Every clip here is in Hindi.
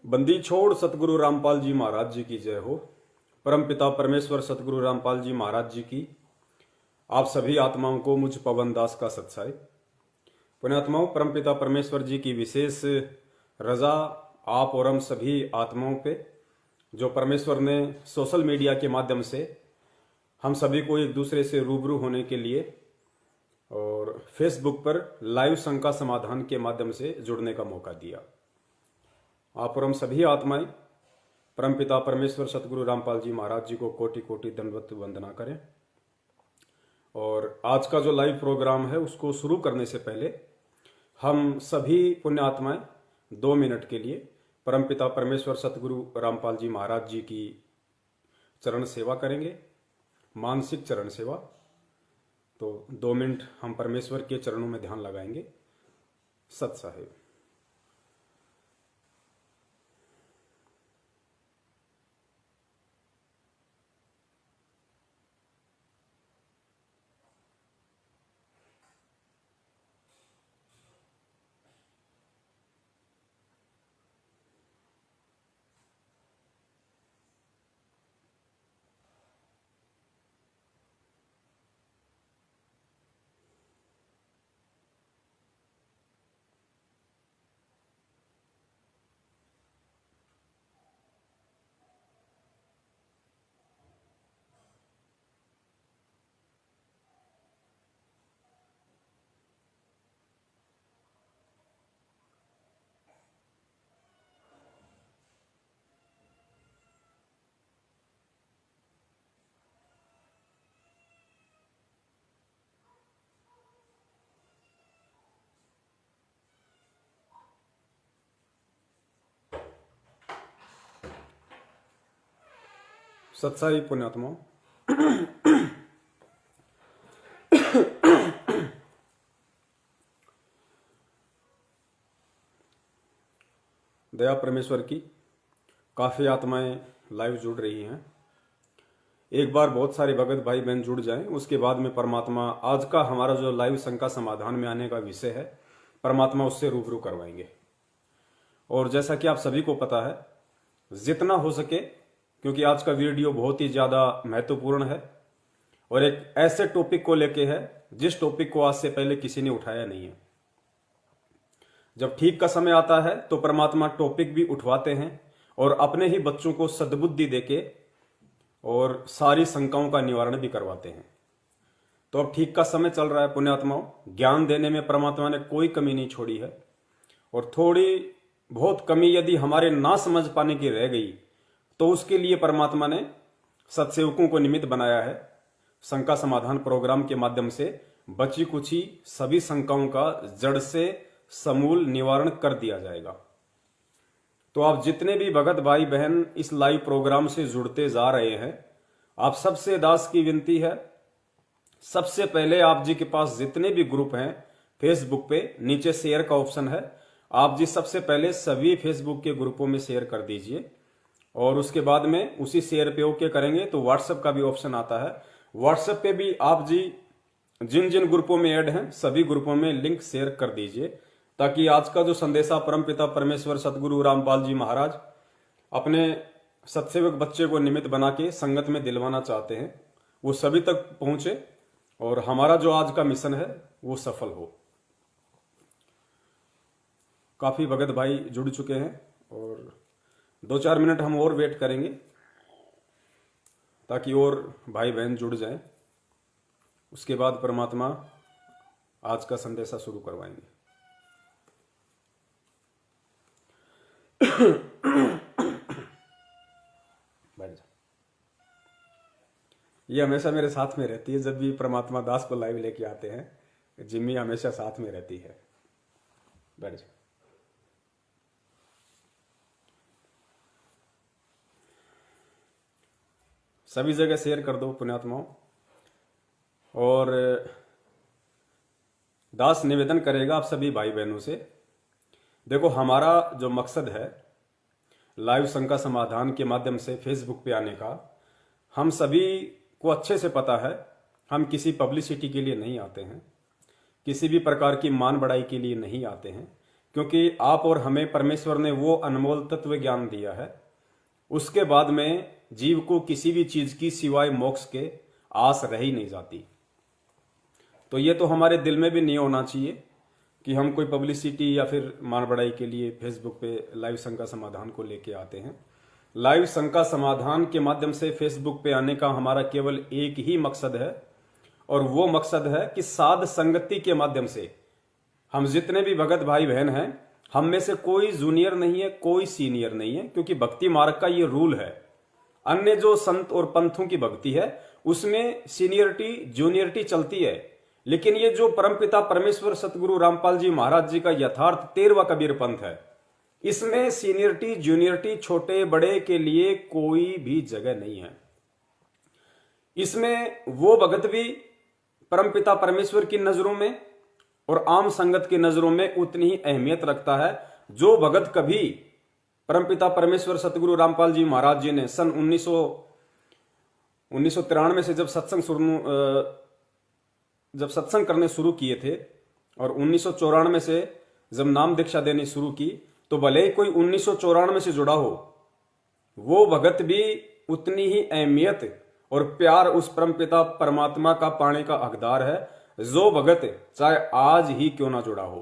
बंदी छोड़ सतगुरु रामपाल जी महाराज जी की जय हो। परमपिता परमेश्वर सतगुरु रामपाल जी महाराज जी की आप सभी आत्माओं को मुझ पवन दास का सत्साई। पुण्यात्माओं, परमपिता परमेश्वर जी की विशेष रजा आप और हम सभी आत्माओं पे, जो परमेश्वर ने सोशल मीडिया के माध्यम से हम सभी को एक दूसरे से रूबरू होने के लिए और फेसबुक पर लाइव शंका समाधान के माध्यम से जुड़ने का मौका दिया। आप और हम सभी आत्माएं परमपिता परमेश्वर सतगुरु रामपाल जी महाराज जी को कोटि कोटि दंडवत वंदना करें। और आज का जो लाइव प्रोग्राम है उसको शुरू करने से पहले हम सभी पुण्य आत्माएं 2 मिनट के लिए परमपिता परमेश्वर सतगुरु रामपाल जी महाराज जी की चरण सेवा करेंगे, मानसिक चरण सेवा। तो 2 मिनट हम परमेश्वर के चरणों में ध्यान लगाएंगे। सत साहेब। सत्साई पुण्यात्माओं, दया परमेश्वर की काफी आत्माएं लाइव जुड़ रही हैं। एक बार बहुत सारे भगत भाई बहन जुड़ जाएं, उसके बाद में परमात्मा आज का हमारा जो लाइव शंका समाधान में आने का विषय है, परमात्मा उससे रूबरू करवाएंगे। और जैसा कि आप सभी को पता है, जितना हो सके, क्योंकि आज का वीडियो बहुत ही ज्यादा महत्वपूर्ण है और एक ऐसे टॉपिक को लेके है जिस टॉपिक को आज से पहले किसी ने उठाया नहीं है। जब ठीक का समय आता है तो परमात्मा टॉपिक भी उठवाते हैं और अपने ही बच्चों को सद्बुद्धि देके और सारी शंकाओं का निवारण भी करवाते हैं। तो अब ठीक का समय चल रहा है पुण्यात्माओं। ज्ञान देने में परमात्मा ने कोई कमी नहीं छोड़ी है और थोड़ी बहुत कमी यदि हमारे ना समझ पाने की रह गई तो उसके लिए परमात्मा ने सत्सेवकों को निमित्त बनाया है। शंका समाधान प्रोग्राम के माध्यम से बची कुची सभी शंकाओं का जड़ से समूल निवारण कर दिया जाएगा। तो आप जितने भी भगत भाई बहन इस लाइव प्रोग्राम से जुड़ते जा रहे हैं, आप सबसे दास की विनती है, सबसे पहले आप जी के पास जितने भी ग्रुप हैं फेसबुक पे, नीचे शेयर का ऑप्शन है, आप जी सबसे पहले सभी फेसबुक के ग्रुपों में शेयर कर दीजिए। और उसके बाद में उसी शेयर पे ओके करेंगे तो व्हाट्सएप का भी ऑप्शन आता है। व्हाट्सएप पे भी आप जी जिन जिन ग्रुपों में ऐड हैं सभी ग्रुपों में लिंक शेयर कर दीजिए, ताकि आज का जो संदेशा परमपिता परमेश्वर सतगुरु रामपाल जी महाराज अपने सत्सेवक बच्चे को निमित्त बना के संगत में दिलवाना चाहते हैं, वो सभी तक पहुंचे और हमारा जो आज का मिशन है वो सफल हो। काफी भगत भाई जुड़ चुके हैं और 2-4 मिनट हम और वेट करेंगे ताकि और भाई बहन जुड़ जाएं। उसके बाद परमात्मा आज का संदेशा शुरू करवाएंगे। बैठ जा। ये हमेशा मेरे साथ में रहती है। जब भी परमात्मा दास को लाइव लेके आते हैं, जिम्मी हमेशा साथ में रहती है। बैठ जा। सभी जगह शेयर कर दो पुण्यात्माओं। और दास निवेदन करेगा आप सभी भाई बहनों से, देखो हमारा जो मकसद है लाइव शंका समाधान के माध्यम से फेसबुक पे आने का, हम सभी को अच्छे से पता है, हम किसी पब्लिसिटी के लिए नहीं आते हैं, किसी भी प्रकार की मान बढ़ाई के लिए नहीं आते हैं, क्योंकि आप और हमें परमेश्वर ने वो अनमोल तत्व ज्ञान दिया है, उसके बाद में जीव को किसी भी चीज की सिवाय मोक्ष के आस रह ही नहीं जाती। तो ये तो हमारे दिल में भी नहीं होना चाहिए कि हम कोई पब्लिसिटी या फिर मान बढ़ाई के लिए फेसबुक पे लाइव शंका समाधान को लेके आते हैं। लाइव शंका समाधान के माध्यम से फेसबुक पे आने का हमारा केवल एक ही मकसद है, और वो मकसद है कि साध संगति के माध्यम से हम जितने भी भगत भाई बहन हैं, हम में से कोई जूनियर नहीं है, कोई सीनियर नहीं है, क्योंकि भक्ति मार्ग का ये रूल है। अन्य जो संत और पंथों की भक्ति है उसमें सीनियरिटी जूनियरिटी चलती है, लेकिन ये जो परमपिता परमेश्वर सतगुरु रामपाल जी महाराज जी का यथार्थ 13वां कबीर पंथ है, इसमें सीनियरिटी जूनियरिटी छोटे बड़े के लिए कोई भी जगह नहीं है। इसमें वो भगत भी परमपिता परमेश्वर की नजरों में और आम संगत की नजरों में उतनी ही अहमियत रखता है जो भगत कभी परमपिता परमेश्वर सतगुरु रामपाल जी महाराज जी ने सन 1993 से जब सत्संग करने शुरू किए थे और 1994 से जब नाम दीक्षा देनी शुरू की, तो भले ही कोई 1994 से जुड़ा हो, वो भगत भी उतनी ही अहमियत और प्यार उस परमपिता परमात्मा का पाने का हकदार है जो भगत चाहे आज ही क्यों ना जुड़ा हो।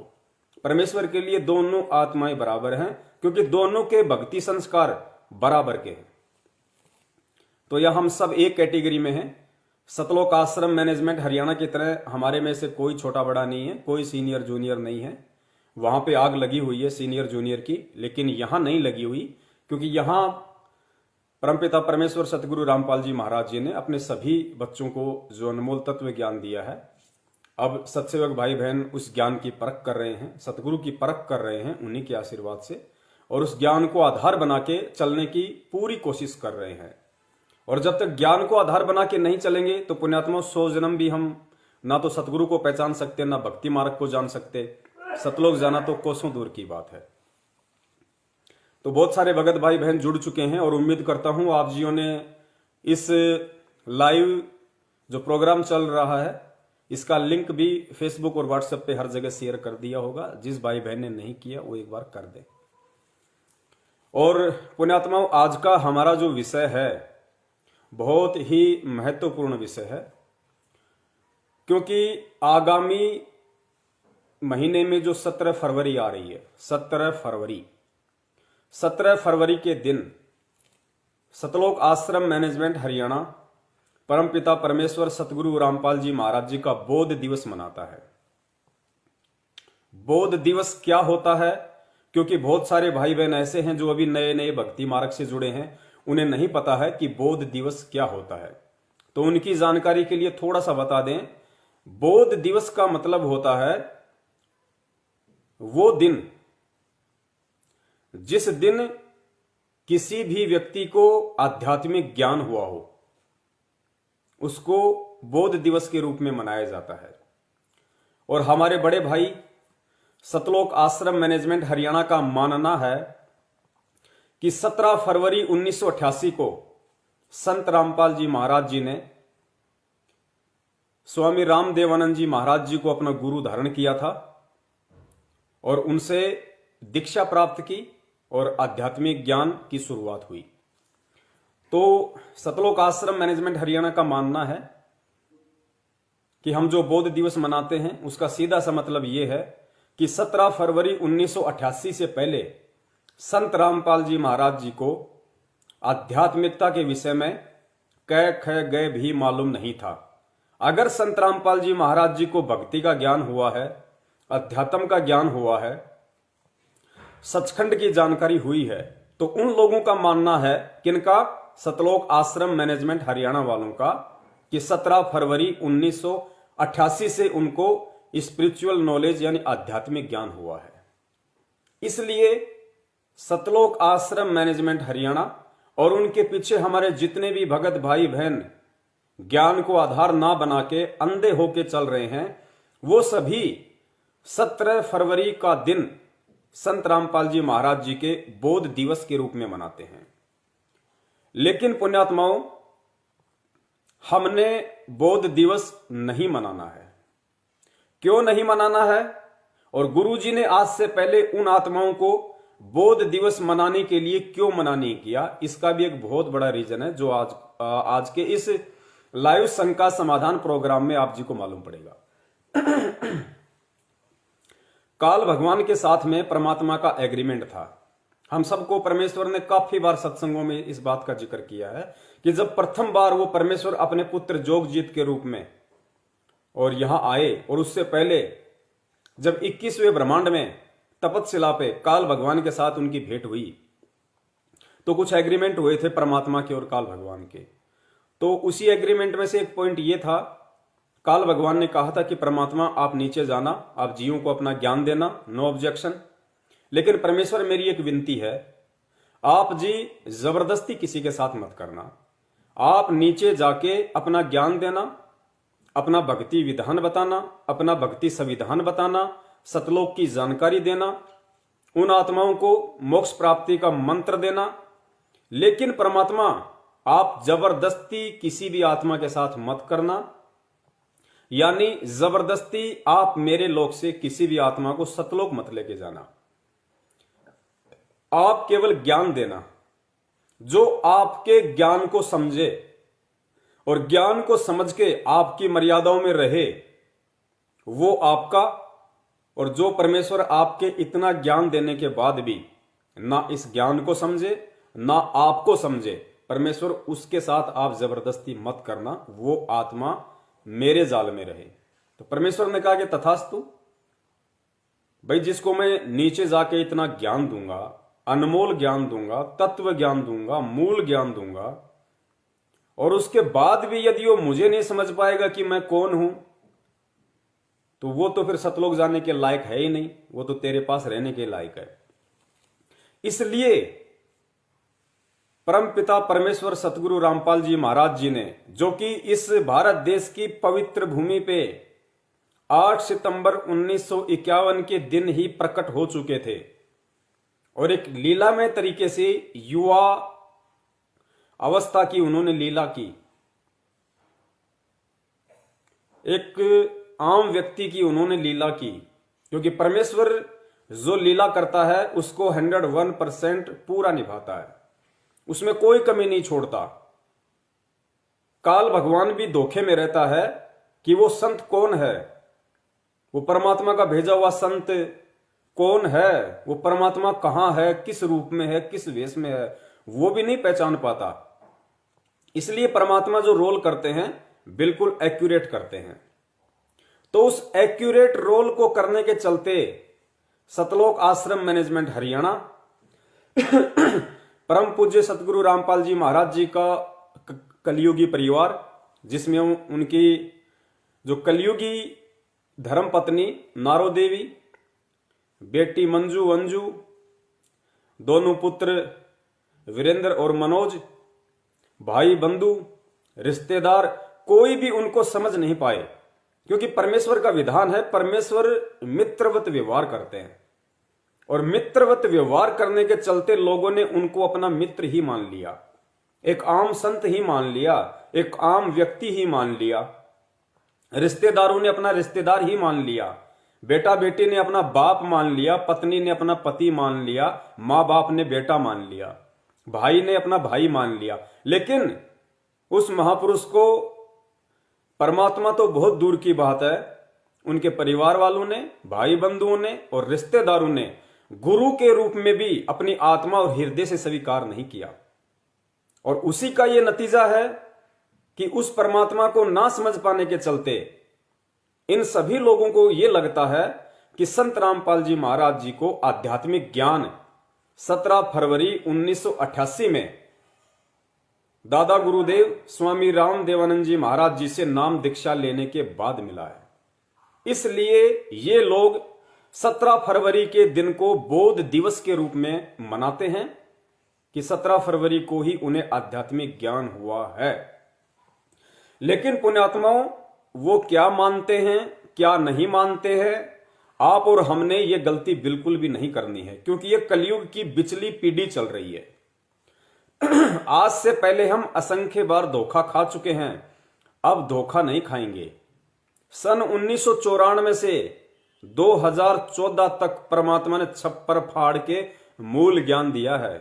परमेश्वर के लिए दोनों आत्माएं बराबर हैं, क्योंकि दोनों के भक्ति संस्कार बराबर के हैं। तो यह हम सब एक कैटेगरी में हैं। सतलोक आश्रम मैनेजमेंट हरियाणा की तरह हमारे में से कोई छोटा बड़ा नहीं है, कोई सीनियर जूनियर नहीं है। वहां पे आग लगी हुई है सीनियर जूनियर की, लेकिन यहां नहीं लगी हुई, क्योंकि यहां परमपिता परमेश्वर सतगुरु रामपाल जी महाराज जी ने अपने सभी बच्चों को जो अनमोल तत्व ज्ञान दिया है, अब सत्सेवक भाई बहन उस ज्ञान की परख कर रहे हैं, सतगुरु की परख कर रहे हैं उन्हीं के आशीर्वाद से, और उस ज्ञान को आधार बना के चलने की पूरी कोशिश कर रहे हैं। और जब तक ज्ञान को आधार बना के नहीं चलेंगे तो पुण्यात्मा 100 जन्म भी हम ना तो सतगुरु को पहचान सकते, ना भक्ति मार्ग को जान सकते। सतलोक जाना तो कोसों दूर की बात है। तो बहुत सारे भगत भाई बहन जुड़ चुके हैं और उम्मीद करता हूं आप जियों ने इस लाइव जो प्रोग्राम चल रहा है इसका लिंक भी फेसबुक और व्हाट्सएप पे हर जगह शेयर कर दिया होगा। जिस भाई बहन ने नहीं किया वो एक बार कर दे। और पुण्यात्माओं, आज का हमारा जो विषय है बहुत ही महत्वपूर्ण विषय है, क्योंकि आगामी महीने में जो 17 फरवरी आ रही है, 17 फरवरी के दिन सतलोक आश्रम मैनेजमेंट हरियाणा परमपिता परमेश्वर सतगुरु रामपाल जी महाराज जी का बोध दिवस मनाता है। बोध दिवस क्या होता है? क्योंकि बहुत सारे भाई बहन ऐसे हैं जो अभी नए नए भक्ति मार्ग से जुड़े हैं, उन्हें नहीं पता है कि बोध दिवस क्या होता है। तो उनकी जानकारी के लिए थोड़ा सा बता दें। बोध दिवस का मतलब होता है वो दिन जिस दिन किसी भी व्यक्ति को आध्यात्मिक ज्ञान हुआ हो, उसको बोध दिवस के रूप में मनाया जाता है। और हमारे बड़े भाई सतलोक आश्रम मैनेजमेंट हरियाणा का मानना है कि 17 फरवरी 1988 को संत रामपाल जी महाराज जी ने स्वामी रामदेवानंद जी महाराज जी को अपना गुरु धारण किया था और उनसे दीक्षा प्राप्त की और आध्यात्मिक ज्ञान की शुरुआत हुई। तो सतलोक आश्रम मैनेजमेंट हरियाणा का मानना है कि हम जो बोध दिवस मनाते हैं उसका सीधा सा मतलब यह है कि 17 फरवरी 1988 से पहले संत रामपाल जी महाराज जी को आध्यात्मिकता के विषय में क ख ग भी मालूम नहीं था। अगर संत रामपाल जी महाराज जी को भक्ति का ज्ञान हुआ है, अध्यात्म का ज्ञान हुआ है, सचखंड की जानकारी हुई है, तो उन लोगों का मानना है, किनका? सतलोक आश्रम मैनेजमेंट हरियाणा वालों का, कि 17 फरवरी 1988 से उनको स्पिरिचुअल नॉलेज यानी आध्यात्मिक ज्ञान हुआ है। इसलिए सतलोक आश्रम मैनेजमेंट हरियाणा और उनके पीछे हमारे जितने भी भगत भाई बहन ज्ञान को आधार ना बना के अंधे होके चल रहे हैं, वो सभी 17 फरवरी का दिन संत रामपाल जी महाराज जी के बोध दिवस के रूप में मनाते हैं। लेकिन पुण्यात्माओं, हमने बोध दिवस नहीं मनाना है। क्यों नहीं मनाना है और गुरुजी ने आज से पहले उन आत्माओं को बोध दिवस मनाने के लिए क्यों मना नहीं किया, इसका भी एक बहुत बड़ा रीजन है जो आज के इस लाइव शंका समाधान प्रोग्राम में आप जी को मालूम पड़ेगा। काल भगवान के साथ में परमात्मा का एग्रीमेंट था। हम सबको परमेश्वर ने काफी बार सत्संगों में इस बात का जिक्र किया है कि जब प्रथम बार वो परमेश्वर अपने पुत्र जोगजीत के रूप में और यहां आए, और उससे पहले जब 21वें ब्रह्मांड में तपतशिला पे काल भगवान के साथ उनकी भेंट हुई, तो कुछ एग्रीमेंट हुए थे परमात्मा के और काल भगवान के। तो उसी एग्रीमेंट में से एक पॉइंट ये था, काल भगवान ने कहा था कि परमात्मा आप नीचे जाना, आप जीवों को अपना ज्ञान देना, नो ऑब्जेक्शन, लेकिन परमेश्वर मेरी एक विनती है, आप जी जबरदस्ती किसी के साथ मत करना, आप नीचे जाके अपना ज्ञान देना, अपना भक्ति विधान बताना, अपना भक्ति संविधान बताना, सतलोक की जानकारी देना, उन आत्माओं को मोक्ष प्राप्ति का मंत्र देना, लेकिन परमात्मा आप जबरदस्ती किसी भी आत्मा के साथ मत करना, यानी जबरदस्ती आप मेरे लोक से किसी भी आत्मा को सतलोक मत लेके जाना। आप केवल ज्ञान देना, जो आपके ज्ञान को समझे और ज्ञान को समझ के आपकी मर्यादाओं में रहे वो आपका, और जो परमेश्वर आपके इतना ज्ञान देने के बाद भी ना इस ज्ञान को समझे ना आपको समझे, परमेश्वर उसके साथ आप जबरदस्ती मत करना, वो आत्मा मेरे जाल में रहे। तो परमेश्वर ने कहा कि तथास्तु भाई, जिसको मैं नीचे जाके इतना ज्ञान दूंगा, अनमोल ज्ञान दूंगा, तत्व ज्ञान दूंगा, मूल ज्ञान दूंगा, और उसके बाद भी यदि वो मुझे नहीं समझ पाएगा कि मैं कौन हूं, तो वो तो फिर सतलोक जाने के लायक है ही नहीं, वो तो तेरे पास रहने के लायक है। इसलिए परम पिता परमेश्वर सतगुरु रामपाल जी महाराज जी ने, जो कि इस भारत देश की पवित्र भूमि पे 8 सितंबर 1951 के दिन ही प्रकट हो चुके थे, और एक लीलामय तरीके से युवा अवस्था की उन्होंने लीला की, एक आम व्यक्ति की उन्होंने लीला की, क्योंकि परमेश्वर जो लीला करता है उसको 101% पूरा निभाता है, उसमें कोई कमी नहीं छोड़ता। काल भगवान भी धोखे में रहता है कि वो संत कौन है, वो परमात्मा का भेजा हुआ संत कौन है, वो परमात्मा कहां है, किस रूप में है, किस वेश में है, वो भी नहीं पहचान पाता। इसलिए परमात्मा जो रोल करते हैं बिल्कुल एक्यूरेट करते हैं। तो उस एक्यूरेट रोल को करने के चलते सतलोक आश्रम मैनेजमेंट हरियाणा परम पूज्य सतगुरु रामपाल जी महाराज जी का कलयुगी परिवार, जिसमें उनकी जो कलयुगी धर्म पत्नी नारो देवी, बेटी मंजू अंजू, दोनों पुत्र वीरेंद्र और मनोज, भाई बंधु रिश्तेदार, कोई भी उनको समझ नहीं पाए, क्योंकि परमेश्वर का विधान है, परमेश्वर मित्रवत व्यवहार करते हैं, और मित्रवत व्यवहार करने के चलते लोगों ने उनको अपना मित्र ही मान लिया, एक आम संत ही मान लिया, एक आम व्यक्ति ही मान लिया, रिश्तेदारों ने अपना रिश्तेदार ही मान लिया, बेटा बेटी ने अपना बाप मान लिया, पत्नी ने अपना पति मान लिया, माँ बाप ने बेटा मान लिया, भाई ने अपना भाई मान लिया। लेकिन उस महापुरुष को परमात्मा तो बहुत दूर की बात है, उनके परिवार वालों ने, भाई बंधुओं ने और रिश्तेदारों ने गुरु के रूप में भी अपनी आत्मा और हृदय से स्वीकार नहीं किया, और उसी का यह नतीजा है कि उस परमात्मा को ना समझ पाने के चलते इन सभी लोगों को यह लगता है कि संत रामपाल जी महाराज जी को आध्यात्मिक ज्ञान 17 फरवरी 1988 में दादा गुरुदेव स्वामी राम देवानंद जी महाराज जी से नाम दीक्षा लेने के बाद मिला है। इसलिए ये लोग 17 फरवरी के दिन को बोध दिवस के रूप में मनाते हैं कि 17 फरवरी को ही उन्हें आध्यात्मिक ज्ञान हुआ है। लेकिन पुण्यात्माओं, वो क्या मानते हैं क्या नहीं मानते हैं, आप और हमने ये गलती बिल्कुल भी नहीं करनी है, क्योंकि ये कलयुग की बिचली पीढ़ी चल रही है। आज से पहले हम असंख्य बार धोखा खा चुके हैं, अब धोखा नहीं खाएंगे। सन 1994 से 2014 तक परमात्मा ने छप्पर फाड़ के मूल ज्ञान दिया है,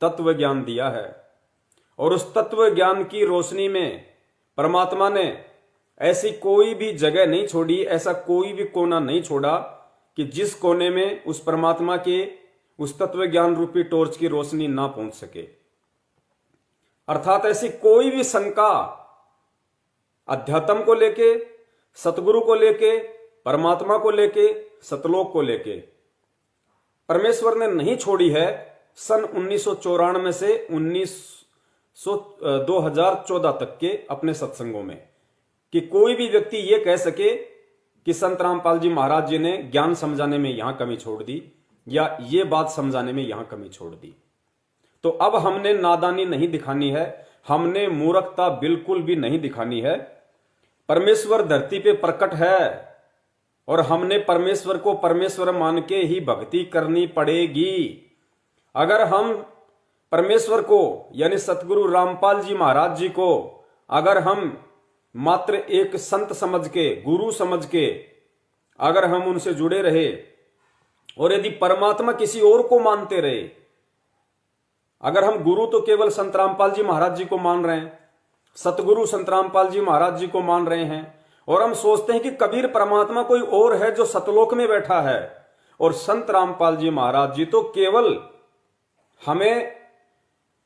तत्व ज्ञान दिया है। और उस तत्व ज्ञान की रोशनी में परमात्मा ने ऐसी कोई भी जगह नहीं छोड़ी, ऐसा कोई भी कोना नहीं छोड़ा कि जिस कोने में उस परमात्मा के उस तत्व ज्ञान रूपी टॉर्च की रोशनी ना पहुंच सके। अर्थात ऐसी कोई भी शंका अध्यात्म को लेके, सतगुरु को लेके, परमात्मा को लेके, सतलोक को लेके परमेश्वर ने नहीं छोड़ी है। सन 1994 से 2014 तक के अपने सत्संगों में कि कोई भी व्यक्ति यह कह सके कि संत रामपाल जी महाराज जी ने ज्ञान समझाने में यहां कमी छोड़ दी या ये बात समझाने में यहां कमी छोड़ दी। तो अब हमने नादानी नहीं दिखानी है, हमने मूर्खता बिल्कुल भी नहीं दिखानी है। परमेश्वर धरती पे प्रकट है और हमने परमेश्वर को परमेश्वर मान के ही भक्ति करनी पड़ेगी। अगर हम परमेश्वर को यानी सतगुरु रामपाल जी महाराज जी को अगर हम मात्र एक संत समझ के, गुरु समझ के अगर हम उनसे जुड़े रहे और यदि परमात्मा किसी और को मानते रहे, अगर हम गुरु तो केवल संत रामपाल जी महाराज जी को मान रहे हैं, सतगुरु संत रामपाल जी महाराज जी को मान रहे हैं और हम सोचते हैं कि कबीर परमात्मा कोई और है जो सतलोक में बैठा है और संत रामपाल जी महाराज जी तो केवल हमें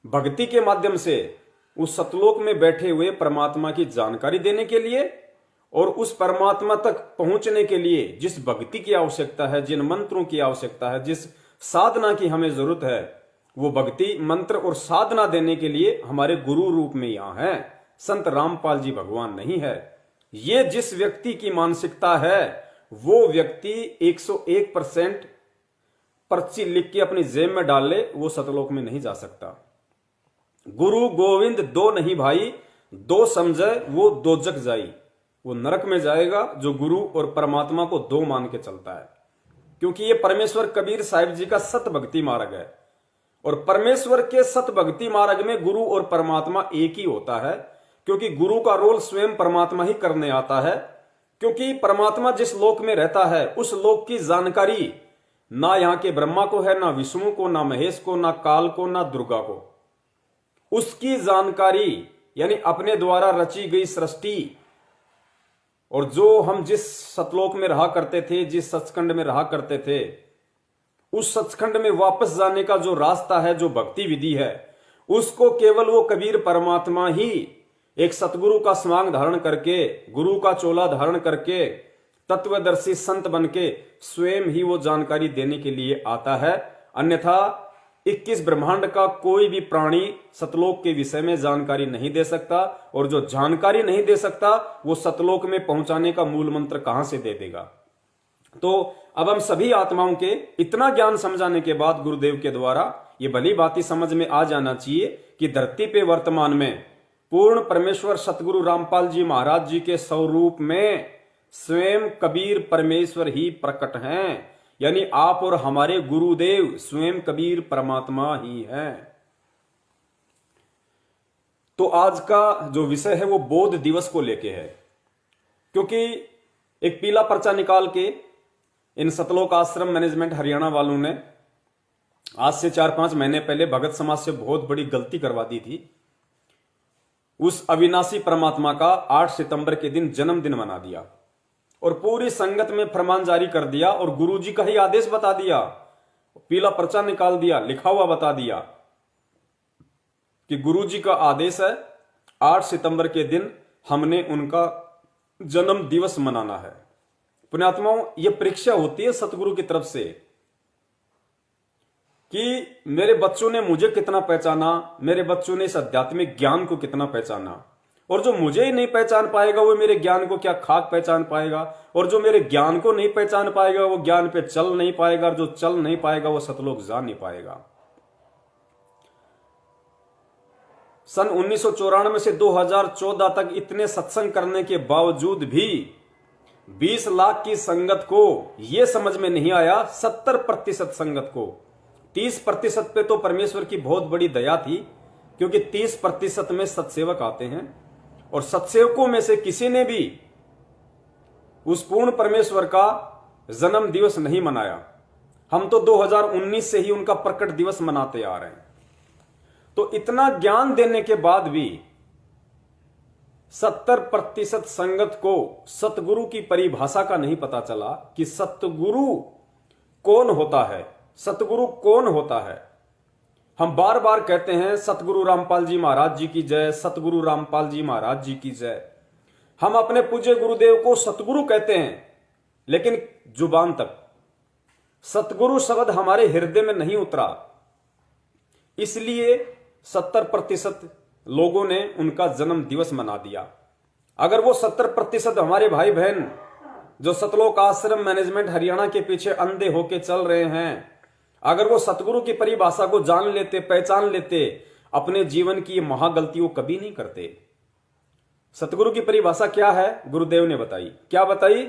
भक्ति के माध्यम से उस सतलोक में बैठे हुए परमात्मा की जानकारी देने के लिए और उस परमात्मा तक पहुंचने के लिए जिस भक्ति की आवश्यकता है, जिन मंत्रों की आवश्यकता है, जिस साधना की हमें जरूरत है, वो भक्ति मंत्र और साधना देने के लिए हमारे गुरु रूप में यहां है, संत रामपाल जी भगवान नहीं है। ये जिस व्यक्ति की मानसिकता है वो व्यक्ति 101% पर्ची लिख के अपनी जेब में डाल ले, वो सतलोक में नहीं जा सकता। गुरु गोविंद दो नहीं भाई, दो समझे वो दोजक जाई। वो नरक में जाएगा जो गुरु और परमात्मा को दो मान के चलता है, क्योंकि ये परमेश्वर कबीर साहिब जी का सत भक्ति मार्ग है और परमेश्वर के सत भक्ति मार्ग में गुरु और परमात्मा एक ही होता है, क्योंकि गुरु का रोल स्वयं परमात्मा ही करने आता है। क्योंकि परमात्मा जिस लोक में रहता है उस लोक की जानकारी ना यहां के ब्रह्मा को है, ना विष्णु को, ना महेश को, ना काल को, ना दुर्गा को। उसकी जानकारी यानी अपने द्वारा रची गई सृष्टि और जो हम जिस सतलोक में रहा करते थे, जिस सचखंड में रहा करते थे, उस सचखंड में वापस जाने का जो रास्ता है, जो भक्ति विधि है, उसको केवल वो कबीर परमात्मा ही एक सतगुरु का स्वांग धारण करके, गुरु का चोला धारण करके, तत्वदर्शी संत बन के स्वयं ही वो जानकारी देने के लिए आता है। अन्यथा 21 ब्रह्मांड का कोई भी प्राणी सतलोक के विषय में जानकारी नहीं दे सकता और जो जानकारी नहीं दे सकता वो सतलोक में पहुंचाने का मूल मंत्र कहां से दे देगा। तो अब हम सभी आत्माओं के इतना ज्ञान समझाने के बाद गुरुदेव के द्वारा ये भली बात ही समझ में आ जाना चाहिए कि धरती पे वर्तमान में पूर्ण परमेश्वर सतगुरु रामपाल जी महाराज जी के स्वरूप में स्वयं कबीर परमेश्वर ही प्रकट हैं, यानी आप और हमारे गुरुदेव स्वयं कबीर परमात्मा ही हैं। तो आज का जो विषय है वो बोध दिवस को लेके है, क्योंकि एक पीला पर्चा निकाल के इन सतलोक आश्रम मैनेजमेंट हरियाणा वालों ने आज से 4-5 महीने पहले भगत समाज से बहुत बड़ी गलती करवा दी थी। उस अविनाशी परमात्मा का 8 सितंबर के दिन जन्मदिन मना दिया और पूरी संगत में फरमान जारी कर दिया और गुरुजी का ही आदेश बता दिया, पीला पर्चा निकाल दिया, लिखा हुआ बता दिया कि गुरुजी का आदेश है 8 सितंबर के दिन हमने उनका जन्म दिवस मनाना है। पुण्यात्माओं, यह परीक्षा होती है सतगुरु की तरफ से कि मेरे बच्चों ने मुझे कितना पहचाना, मेरे बच्चों ने इस आध्यात्मिक ज्ञान को कितना पहचाना, और जो मुझे ही नहीं पहचान पाएगा वो मेरे ज्ञान को क्या खाक पहचान पाएगा, और जो मेरे ज्ञान को नहीं पहचान पाएगा वो ज्ञान पे चल नहीं पाएगा, और जो चल नहीं पाएगा वो सतलोक जा नहीं पाएगा। सन 1994 से 2014 तक इतने सत्संग करने के बावजूद भी 20 लाख की संगत को यह समझ में नहीं आया, 70% संगत को, 30% पे तो परमेश्वर की बहुत बड़ी दया थी, क्योंकि 30% में सत्सेवक आते हैं और सत्सेवकों में से किसी ने भी उस पूर्ण परमेश्वर का जन्म दिवस नहीं मनाया। हम तो 2019 से ही उनका प्रकट दिवस मनाते आ रहे हैं। तो इतना ज्ञान देने के बाद भी 70% संगत को सतगुरु की परिभाषा का नहीं पता चला कि सतगुरु कौन होता है, सतगुरु कौन होता है। हम बार बार कहते हैं सतगुरु रामपाल जी महाराज जी की जय, सतगुरु रामपाल जी महाराज जी की जय। हम अपने पूज्य गुरुदेव को सतगुरु कहते हैं, लेकिन जुबान तक सतगुरु शब्द हमारे हृदय में नहीं उतरा। इसलिए 70% लोगों ने उनका जन्म दिवस मना दिया। अगर वो 70% हमारे भाई बहन जो सतलोक आश्रम मैनेजमेंट हरियाणा के पीछे अंधे होके चल रहे हैं, अगर वो सतगुरु की परिभाषा को जान लेते, पहचान लेते, अपने जीवन की महागलती वो कभी नहीं करते। सतगुरु की परिभाषा क्या है गुरुदेव ने बताई। क्या बताई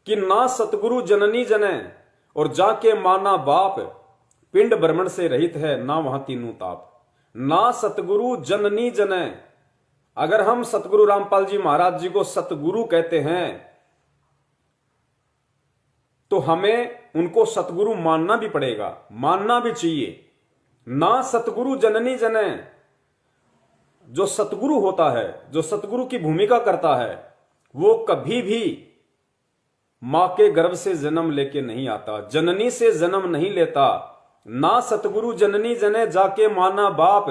कि ना सतगुरु जननी जने और जाके माना बाप, पिंड भ्रमण से रहित है ना वहां तीनों ताप। ना सतगुरु जननी जने, अगर हम सतगुरु रामपाल जी महाराज जी को सतगुरु कहते हैं तो हमें उनको सतगुरु मानना भी पड़ेगा, मानना भी चाहिए। ना सतगुरु जननी जने, जो सतगुरु होता है, जो सतगुरु की भूमिका करता है, वो कभी भी मां के गर्भ से जन्म लेके नहीं आता, जननी से जन्म नहीं लेता। ना सतगुरु जननी जने जाके माना बाप,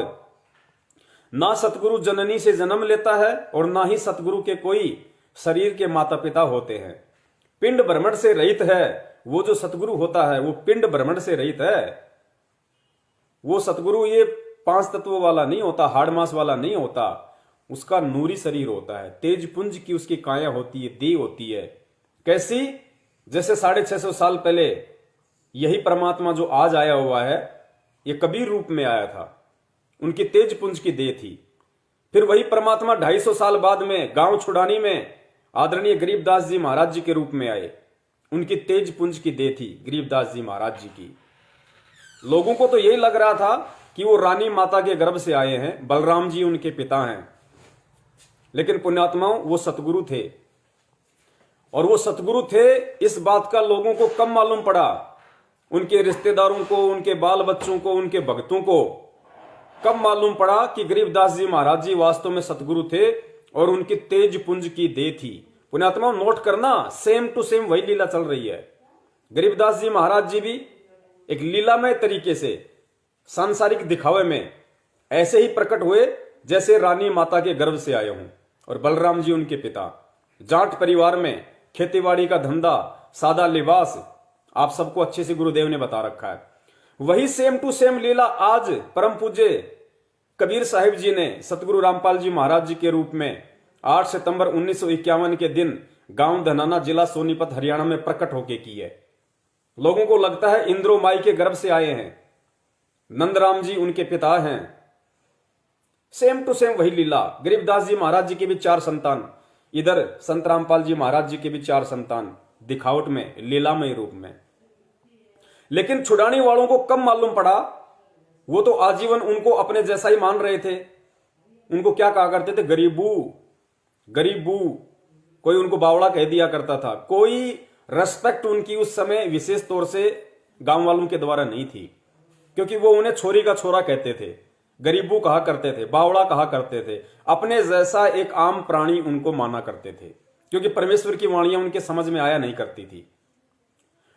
ना सतगुरु जननी से जन्म लेता है और ना ही सतगुरु के कोई शरीर के माता पिता होते हैं। पिंड भ्रमण से रहित है, वो जो सतगुरु होता है वो पिंड भ्रमण से रहित है। वो सतगुरु ये 5 तत्वों वाला नहीं होता, हाड़ मांस वाला नहीं होता, उसका नूरी शरीर होता है, तेज पुंज की उसकी काया होती है, देह होती है। कैसी? जैसे 650 साल पहले यही परमात्मा जो आज आया हुआ है, ये कबीर रूप में आया था, उनकी तेज पुंज की देह थी। फिर वही परमात्मा 250 साल बाद में गांव छुड़ानी में आदरणीय गरीबदास जी महाराज जी के रूप में आए, उनकी तेज पुंज की देह थी गरीबदास जी महाराज जी की। लोगों को तो यही लग रहा था कि वो रानी माता के गर्भ से आए हैं, बलराम जी उनके पिता हैं, लेकिन पुण्यात्माओं वो सतगुरु थे। और वो सतगुरु थे इस बात का लोगों को कम मालूम पड़ा, उनके रिश्तेदारों को, उनके बाल बच्चों को, उनके भक्तों को कम मालूम पड़ा कि गरीबदास जी महाराज जी वास्तव में सतगुरु थे और उनकी तेज पुंज की देह थी। पुण्यात्माओं नोट करना, सेम टू सेम वही लीला चल रही है। गरीबदास जी महाराज जी भी एक लीलामय तरीके से सांसारिक दिखावे में ऐसे ही प्रकट हुए जैसे रानी माता के गर्भ से आए हों। और बलराम जी उनके पिता, जाट परिवार में, खेतीबाड़ी का धंधा, सादा लिबास, आप सबको अच्छे से गुरुदेव ने बता रखा है। वही सेम टू सेम लीला आज परम पूज्य कबीर साहिब जी ने सतगुरु रामपाल जी महाराज जी के रूप में 8 सितंबर 1951 के दिन गांव धनाना, जिला सोनीपत, हरियाणा में प्रकट होके की है। लोगों को लगता है इंद्रो माई के गर्भ से आए हैं, नंदराम जी उनके पिता हैं। सेम टू सेम वही लीला। गरीबदास जी महाराज जी के भी 4 संतान, इधर संत रामपाल जी महाराज जी के भी 4 संतान, दिखावट में, लीलामय रूप में। लेकिन छुड़ाने वालों को कम मालूम पड़ा, वो तो आजीवन उनको अपने जैसा ही मान रहे थे। उनको क्या कहा करते थे? गरीबू, गरीबू। कोई उनको बावड़ा कह दिया करता था। कोई रेस्पेक्ट उनकी उस समय विशेष तौर से गांव वालों के द्वारा नहीं थी, क्योंकि वो उन्हें छोरी का छोरा कहते थे, गरीबू कहा करते थे, बावड़ा कहा करते थे। अपने जैसा एक आम प्राणी उनको माना करते थे, क्योंकि परमेश्वर की वाणियां उनके समझ में आया नहीं करती थी।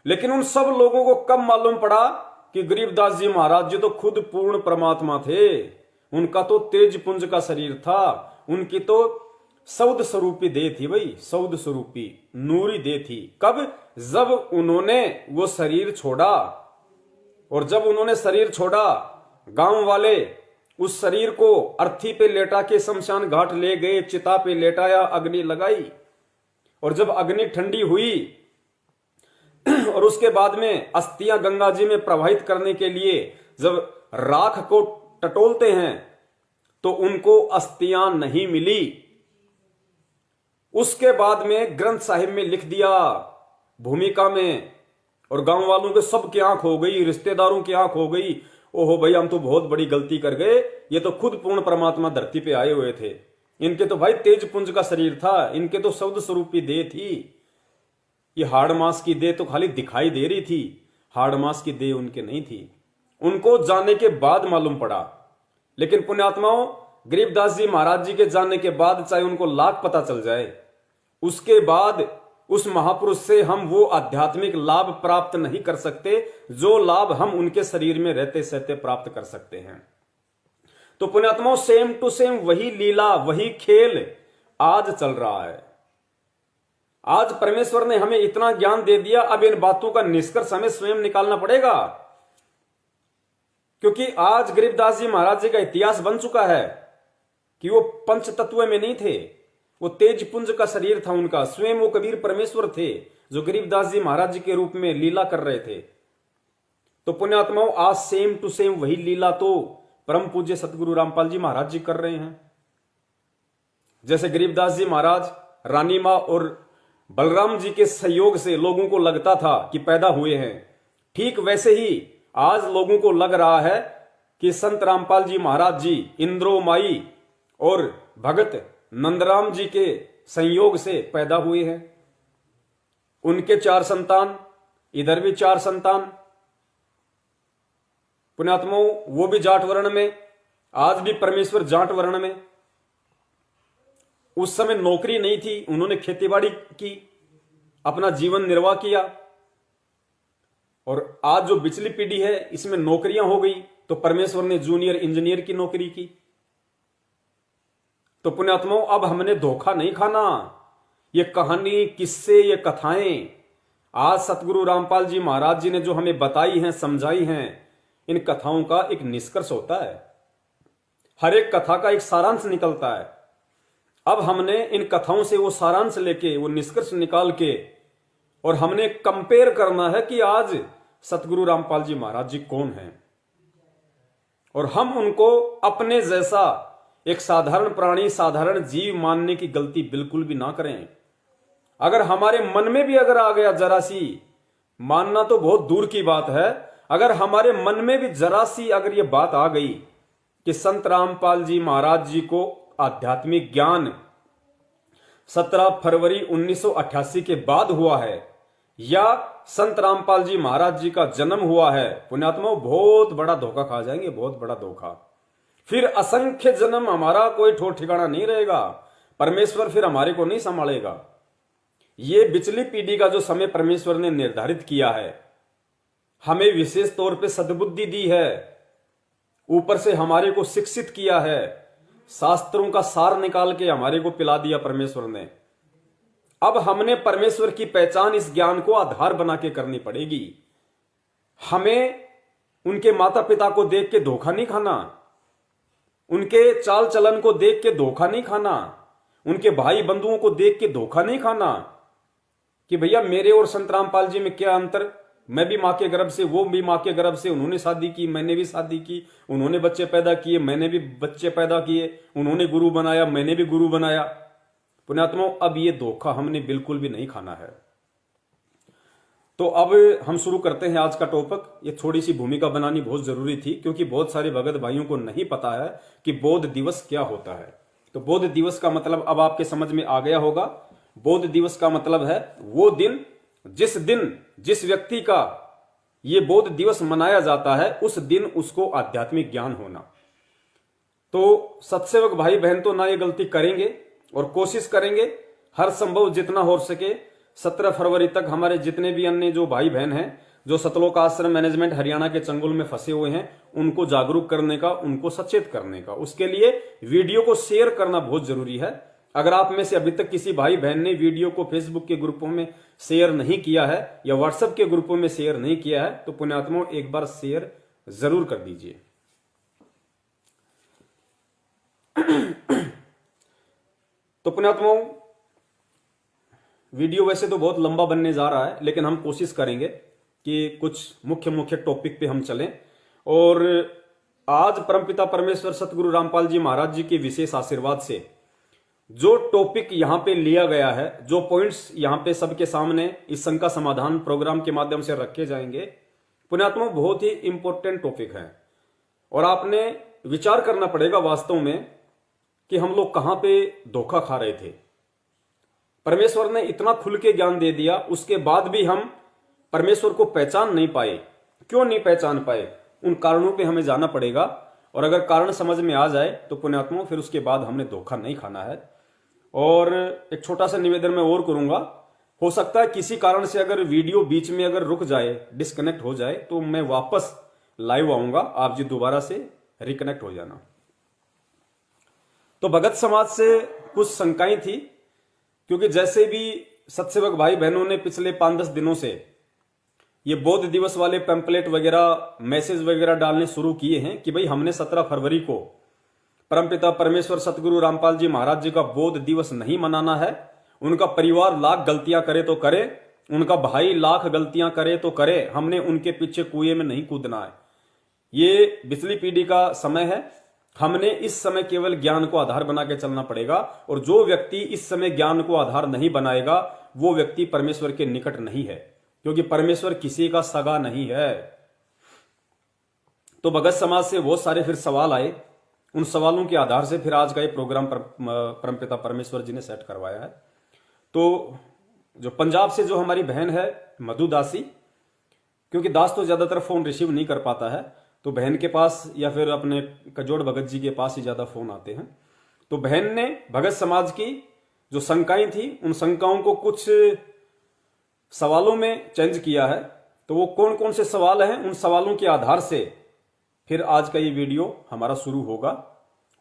लेकिन उन सब लोगों को कब मालूम पड़ा कि गरीबदास जी महाराज जी तो खुद पूर्ण परमात्मा थे। उनका तो तेज पुंज का शरीर था, उनकी तो सौद स्वरूपी देह थी भाई, सौद स्वरूपी नूरी देह थी। कब? जब उन्होंने वो शरीर छोड़ा। और जब उन्होंने शरीर छोड़ा, गांव वाले उस शरीर को अर्थी पे लेटा के शमशान घाट ले गए, चिता पे लेटाया, अग्नि लगाई। और जब अग्नि ठंडी हुई और उसके बाद में अस्थियां गंगा जी में प्रवाहित करने के लिए जब राख को टटोलते हैं तो उनको अस्थियां नहीं मिली। उसके बाद में ग्रंथ साहिब में लिख दिया भूमिका में, और गांव वालों के सब की आंख हो गई, रिश्तेदारों की आंख हो गई। ओहो भाई, हम तो बहुत बड़ी गलती कर गए, ये तो खुद पूर्ण परमात्मा धरती पे आए हुए थे। इनके तो भाई तेज पुंज का शरीर था, इनके तो शब्द स्वरूपी देह थी। ये हाड़ मास की देह तो खाली दिखाई दे रही थी, हाड़ मास की देह उनके नहीं थी। उनको जाने के बाद मालूम पड़ा। लेकिन पुण्यात्माओं, गरीबदास जी महाराज जी के जाने के बाद चाहे उनको लाख पता चल जाए, उसके बाद उस महापुरुष से हम वो आध्यात्मिक लाभ प्राप्त नहीं कर सकते जो लाभ हम उनके शरीर में रहते सहते प्राप्त कर सकते हैं। तो पुण्यात्माओं, सेम टू सेम वही लीला, वही खेल आज चल रहा है। आज परमेश्वर ने हमें इतना ज्ञान दे दिया, अब इन बातों का निष्कर्ष हमें स्वयं निकालना पड़ेगा। क्योंकि आज गरीबदास जी महाराज जी का इतिहास बन चुका है कि वो पंच तत्व में नहीं थे, वो तेज पुंज का शरीर था उनका। स्वयं वो कबीर परमेश्वर थे जो गरीबदास जी महाराज जी के रूप में लीला कर रहे थे। तो पुण्यात्माओं, आज सेम टू सेम वही लीला तो परम पूज्य सतगुरु रामपाल जी महाराज जी कर रहे हैं। जैसे गरीबदास जी महाराज रानी मां और बलराम जी के सहयोग से लोगों को लगता था कि पैदा हुए हैं, ठीक वैसे ही आज लोगों को लग रहा है कि संत रामपाल जी महाराज जी इंद्रो माई और भगत नंदराम जी के संयोग से पैदा हुए हैं। उनके 4 संतान, इधर भी 4 संतान। पुण्यात्माओं, वो भी जाट वर्ण में, आज भी परमेश्वर जाट वर्ण में। उस समय नौकरी नहीं थी, उन्होंने खेतीबाड़ी की, अपना जीवन निर्वाह किया। और आज जो पिछली पीढ़ी है इसमें नौकरियां हो गई, तो परमेश्वर ने जूनियर इंजीनियर की नौकरी की। तो पुण्यात्माओं, अब हमने धोखा नहीं खाना। ये कहानी, किस्से, ये कथाएं आज सतगुरु रामपाल जी महाराज जी ने जो हमें बताई हैं, समझाई हैं, इन कथाओं का एक निष्कर्ष होता है। हर एक कथा का एक सारांश निकलता है। अब हमने इन कथाओं से वो सारांश लेके, वो निष्कर्ष निकाल के, और हमने कंपेयर करना है कि आज सतगुरु रामपाल जी महाराज जी कौन हैं, और हम उनको अपने जैसा एक साधारण प्राणी, साधारण जीव मानने की गलती बिल्कुल भी ना करें। अगर हमारे मन में भी अगर आ गया जरा सी, मानना तो बहुत दूर की बात है, अगर हमारे मन में भी जरा सी अगर ये बात आ गई कि संत रामपाल जी महाराज जी को आध्यात्मिक ज्ञान 17 फरवरी 1988 के बाद हुआ है, या संत रामपाल जी महाराज जी का जन्म हुआ है, पुण्यात्माओं, बहुत बड़ा धोखा खा जाएंगे, बहुत बड़ा धोखा। फिर असंख्य जन्म हमारा कोई ठोर ठिकाना नहीं रहेगा, परमेश्वर फिर हमारे को नहीं संभालेगा। ये पिछली पीढ़ी का जो समय परमेश्वर ने निर्धारित किया है, हमें विशेष तौर पे सद्बुद्धि दी है, ऊपर से हमारे को शिक्षित किया है, शास्त्रों का सार निकाल के हमारे को पिला दिया परमेश्वर ने। अब हमने परमेश्वर की पहचान इस ज्ञान को आधार बना के करनी पड़ेगी। हमें उनके माता पिता को देख के धोखा नहीं खाना, उनके चाल चलन को देख के धोखा नहीं खाना, उनके भाई बंधुओं को देख के धोखा नहीं खाना कि भैया मेरे और संत रामपाल जी में क्या अंतर, मैं भी मां के गर्भ से, वो भी मां के गर्भ से, उन्होंने शादी की, मैंने भी शादी की, उन्होंने बच्चे पैदा किए, मैंने भी बच्चे पैदा किए, उन्होंने गुरु बनाया, मैंने भी गुरु बनाया। पुण्यात्माओं, अब ये धोखा हमने बिल्कुल भी नहीं खाना है। तो अब हम शुरू करते हैं आज का टॉपिक। ये थोड़ी सी भूमिका बनानी बहुत जरूरी थी, क्योंकि बहुत सारे भगत भाइयों को नहीं पता है कि बौद्ध दिवस क्या होता है। तो बौद्ध दिवस का मतलब अब आपके समझ में आ गया होगा। बौद्ध दिवस का मतलब है वो दिन जिस व्यक्ति का ये बौद्ध दिवस मनाया जाता है, उस दिन उसको आध्यात्मिक ज्ञान होना। तो सत्सेवक भाई बहन तो ना ये गलती करेंगे और कोशिश करेंगे हर संभव जितना हो सके 17 फरवरी तक हमारे जितने भी अन्य जो भाई बहन हैं, जो सतलोक आश्रम मैनेजमेंट हरियाणा के चंगुल में फंसे हुए हैं, उनको जागरूक करने का, उनको सचेत करने का, उसके लिए वीडियो को शेयर करना बहुत जरूरी है। अगर आप में से अभी तक किसी भाई बहन ने वीडियो को फेसबुक के ग्रुपों में शेयर नहीं किया है या व्हाट्सएप के ग्रुपों में शेयर नहीं किया है, तो पुण्यात्माओं एक बार शेयर जरूर कर दीजिए। तो पुण्यात्माओं, वीडियो वैसे तो बहुत लंबा बनने जा रहा है, लेकिन हम कोशिश करेंगे कि कुछ मुख्य मुख्य टॉपिक पे हम चलें। और आज परमपिता परमेश्वर सतगुरु रामपाल जी महाराज जी के विशेष आशीर्वाद से जो टॉपिक यहां पे लिया गया है, जो पॉइंट्स यहां पे सबके सामने इस शंका समाधान प्रोग्राम के माध्यम से रखे जाएंगे, पुण्यात्मा बहुत ही इंपॉर्टेंट टॉपिक है। और आपने विचार करना पड़ेगा वास्तव में कि हम लोग कहां पे धोखा खा रहे थे। परमेश्वर ने इतना खुल के ज्ञान दे दिया, उसके बाद भी हम परमेश्वर को पहचान नहीं पाए। क्यों नहीं पहचान पाए? उन कारणों पे हमें जाना पड़ेगा, और अगर कारण समझ में आ जाए तो पुण्यात्माओं फिर उसके बाद हमने धोखा नहीं खाना है। और एक छोटा सा निवेदन मैं और करूंगा, हो सकता है किसी कारण से अगर वीडियो बीच में अगर रुक जाए, डिस्कनेक्ट हो जाए, तो मैं वापस लाइव आऊंगा, आप जी दोबारा से रिकनेक्ट हो जाना। तो भगत समाज से कुछ शंकाएं थी, क्योंकि जैसे भी सत्सेवक भाई बहनों ने पिछले 5-10 दिनों से ये बौद्ध दिवस वाले पैम्पलेट वगैरह, मैसेज वगैरह डालने शुरू किए हैं कि भाई हमने 17 फरवरी को परमपिता परमेश्वर सतगुरु रामपाल जी महाराज जी का बौद्ध दिवस नहीं मनाना है। उनका परिवार लाख गलतियां करे तो करे, उनका भाई लाख गलतियां करे तो करे, हमने उनके पीछे कुएं में नहीं कूदना है। ये पिछली पीढ़ी का समय है, हमने इस समय केवल ज्ञान को आधार बना के चलना पड़ेगा। और जो व्यक्ति इस समय ज्ञान को आधार नहीं बनाएगा वो व्यक्ति परमेश्वर के निकट नहीं है, क्योंकि परमेश्वर किसी का सगा नहीं है। तो भगत समाज से बहुत सारे फिर सवाल आए, उन सवालों के आधार से फिर आज का ये प्रोग्राम परमपिता परमेश्वर जी ने सेट करवाया है। तो जो पंजाब से जो हमारी बहन है मधु दासी, क्योंकि दास तो ज्यादातर फोन रिसीव नहीं कर पाता है, तो बहन के पास या फिर अपने कजोड़ भगत जी के पास ही ज्यादा फोन आते हैं। तो बहन ने भगत समाज की जो शंकाएं थी, उन शंकाओं को कुछ सवालों में चेंज किया है। तो वो कौन कौन से सवाल हैं, उन सवालों के आधार से फिर आज का ये वीडियो हमारा शुरू होगा।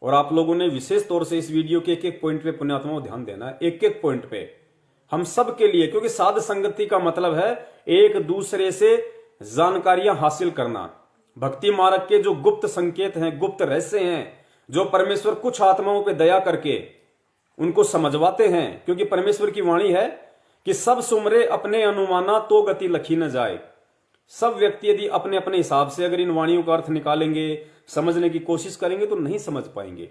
और आप लोगों ने विशेष तौर से इस वीडियो के एक एक पॉइंट पे पुण्यात्माओं ध्यान देना है, एक एक पॉइंट पे हम सब के लिए, क्योंकि साध संगति का मतलब है एक दूसरे से जानकारियां हासिल करना। भक्ति मार्ग के जो गुप्त संकेत हैं, गुप्त रहस्य हैं, जो परमेश्वर कुछ आत्माओं पे दया करके उनको समझवाते हैं, क्योंकि परमेश्वर की वाणी है कि सब सुमरे अपने अनुमाना तो गति लखी न जाए। सब व्यक्ति यदि अपने अपने हिसाब से अगर इन वाणियों का अर्थ निकालेंगे, समझने की कोशिश करेंगे, तो नहीं समझ पाएंगे।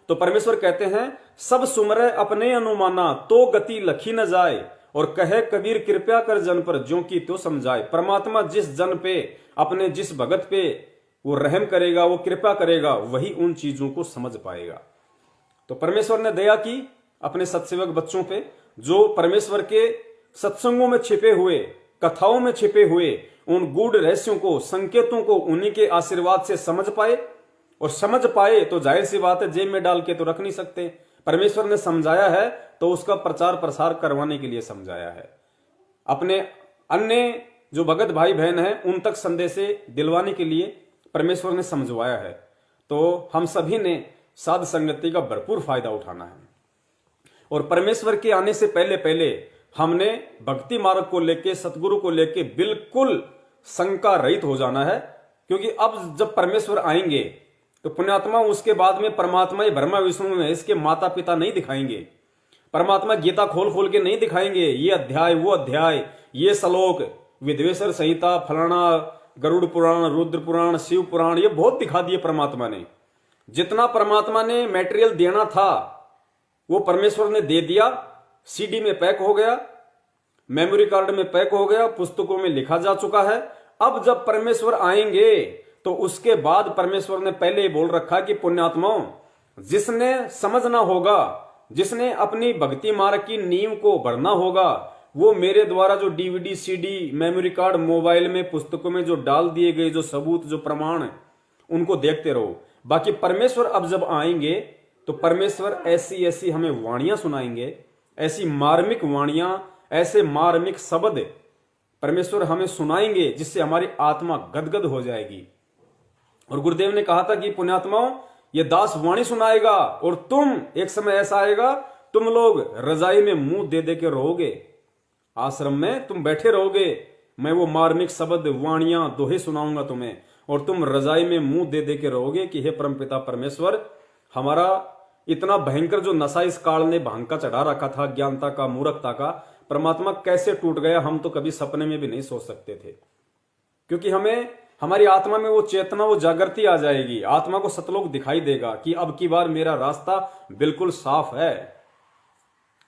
तो परमेश्वर कहते हैं सब सुमरे अपने अनुमाना तो गति लखी न जाए, और कहे कबीर कृपया कर जन पर ज्यों की तो समझाए। परमात्मा जिस जन पे, अपने जिस भगत पे वो रहम करेगा, वो कृपा करेगा, वही उन चीजों को समझ पाएगा। तो परमेश्वर ने दया की अपने सत्सेवक बच्चों पे, जो परमेश्वर के सत्संगों में छिपे हुए, कथाओं में छिपे हुए उन गूढ़ रहस्यों को, संकेतों को उन्हीं के आशीर्वाद से समझ पाए। और समझ पाए तो जाहिर सी बात है, जेब में डाल के तो रख नहीं सकते। परमेश्वर ने समझाया है तो उसका प्रचार प्रसार करवाने के लिए समझाया है, अपने अन्य जो भगत भाई बहन हैं उन तक संदेशे दिलवाने के लिए परमेश्वर ने समझवाया है। तो हम सभी ने साध संगति का भरपूर फायदा उठाना है। और परमेश्वर के आने से पहले पहले हमने भक्ति मार्ग को लेके, सतगुरु को लेके बिल्कुल शंका रहित हो जाना है। क्योंकि अब जब परमेश्वर आएंगे तो पुण्यात्मा उसके बाद में परमात्मा ही ब्रह्मा विष्णु में इसके माता पिता नहीं दिखाएंगे। परमात्मा गीता खोल खोल के नहीं दिखाएंगे, ये अध्याय वो अध्याय, ये श्लोक, विद्वेश्वर संहिता, फलाना, गरुड़ पुराण, रुद्र पुराण, शिव पुराण, ये बहुत दिखा दिए परमात्मा ने। जितना परमात्मा ने मटेरियल देना था वो परमेश्वर ने दे दिया। सीडी में पैक हो गया, मेमोरी कार्ड में पैक हो गया, पुस्तकों में लिखा जा चुका है। अब जब परमेश्वर आएंगे तो उसके बाद परमेश्वर ने पहले ही बोल रखा कि पुण्यात्माओं, जिसने समझना होगा, जिसने अपनी भक्ति मार्ग की नींव को भरना होगा, वो मेरे द्वारा जो DVD, CD, memory card, mobile में, पुस्तकों में जो डाल दिए गए जो सबूत, जो प्रमाण, उनको देखते रहो। बाकी परमेश्वर अब जब आएंगे तो परमेश्वर ऐसी ऐसी हमें वाणियां सुनाएंगे, ऐसी मार्मिक वाणियां, ऐसे मार्मिक शब्द परमेश्वर हमें सुनाएंगे जिससे हमारी आत्मा गदगद हो जाएगी। और गुरुदेव ने कहा था कि पुण्यात्माओं, ये दास वाणी सुनाएगा और तुम, एक समय ऐसा आएगा तुम लोग रजाई में मुंह दे दे के रहोगे, आश्रम में तुम बैठे रहोगे, मैं वो मार्मिक शब्द, वाणियां, दोहे सुनाऊंगा तुम्हें, और तुम रजाई में मुंह दे दे के रहोगे कि हे परमपिता परमेश्वर, हमारा इतना भयंकर जो नशा इस काल ने भांग का चढ़ा रखा था, ज्ञानता का, मूर्खता का, परमात्मा कैसे टूट गया, हम तो कभी सपने में भी नहीं सोच सकते थे। क्योंकि हमें, हमारी आत्मा में वो चेतना, वो जागृति आ जाएगी, आत्मा को सतलोक दिखाई देगा कि अब की बार मेरा रास्ता बिल्कुल साफ है।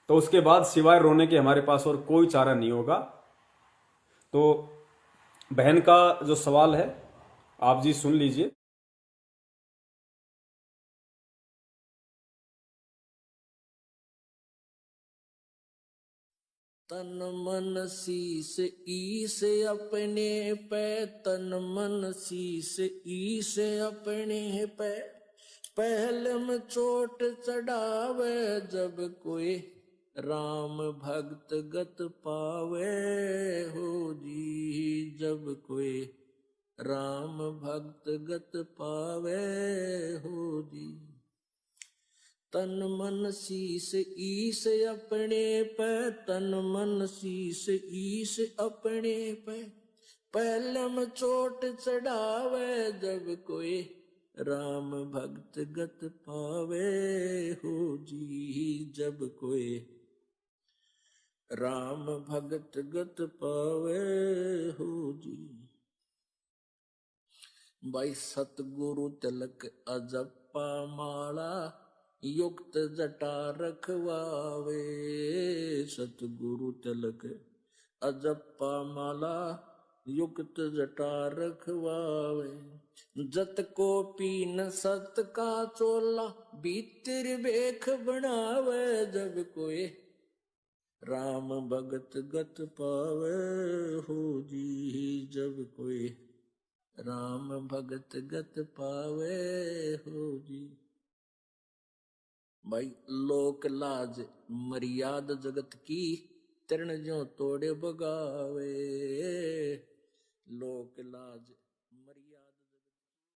तो उसके बाद सिवाय रोने के हमारे पास और कोई चारा नहीं होगा। तो बहन का जो सवाल है आप जी सुन लीजिए। तन मन शीस ईस अपने पे, तन मन शीस ईस अपने पे, पहले में चोट चढ़ावे जब कोई राम भक्त गत पावे हो जी, जब कोई राम भक्त गत पावे हो जी। तन मन शीस ईस अपने पे, तन मन शीस ईस अपने पे, पहले में चोट चढ़ावे जब कोई राम भक्त गत पावे हो जी, जब कोई राम भक्त गत पावे हो जी। भाई सतगुरु तिलक अजप्पा माला, युक्त जटा रखवावे, सतगुरु तिलक अजप्पा माला, युक्त जटा रखवावे। जत को पीन सत का चोला, भीतर बेख बनावे जब कोई राम भगत गत पावे हो जी, जब कोई राम भगत गत पावे हो जी। भाई लोक लाज मर्याद जगत की, तृण ज्यों तोड़े बगावे, लोक लाज